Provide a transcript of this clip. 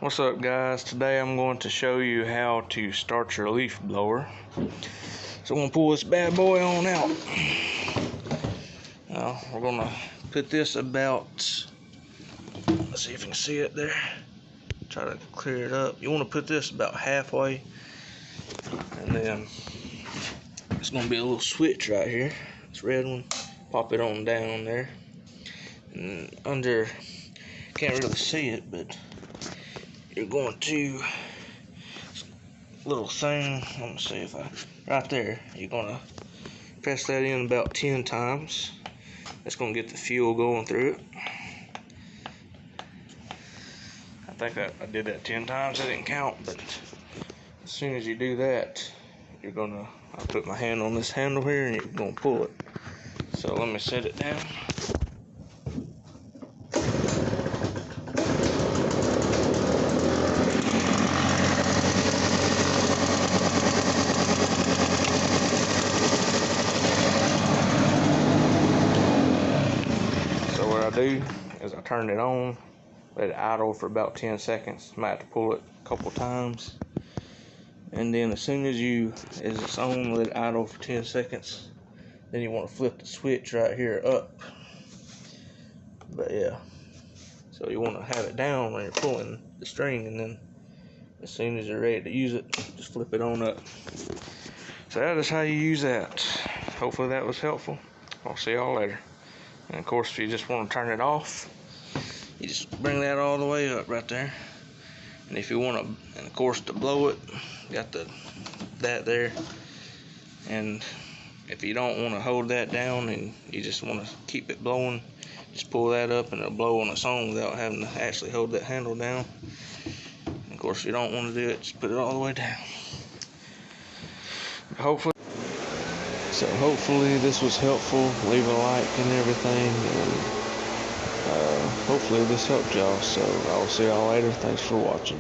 What's up, guys? Today I'm going to show you how to start your leaf blower. So I'm going to pull this bad boy on out. Now we're going to put this about, let's see if you can see it there. Try to clear it up. You want to put this about halfway, and then it's going to be a little switch right here. This red one. Pop it on down there. And under, can't really see it, but you're going to, little thing, let me see if right there, you're going to press that in about 10 times. That's going to get the fuel going through it. I think that I did that 10 times, I didn't count, but as soon as you do that, you're going to, I'll put my hand on this handle here and you're going to pull it. So let me set it down. What I do is I turn it on, let it idle for about 10 seconds. Might have to pull it a couple times, and then as soon as it's on, let it idle for 10 seconds. Then you want to flip the switch right here up. But yeah, so you want to have it down when you're pulling the string, and then as soon as you're ready to use it, just flip it on up. So that is how you use that. Hopefully that was helpful. I'll see y'all later. And of course, if you just want to turn it off, you just bring that all the way up right there. And if you want to, and of course, to blow it, you got that there. And if you don't want to hold that down and you just want to keep it blowing, just pull that up and it'll blow on its own without having to actually hold that handle down. And of course, if you don't want to do it, just put it all the way down. Hopefully this was helpful. Leave a like and everything, and hopefully this helped y'all. So I'll see y'all later. Thanks for watching.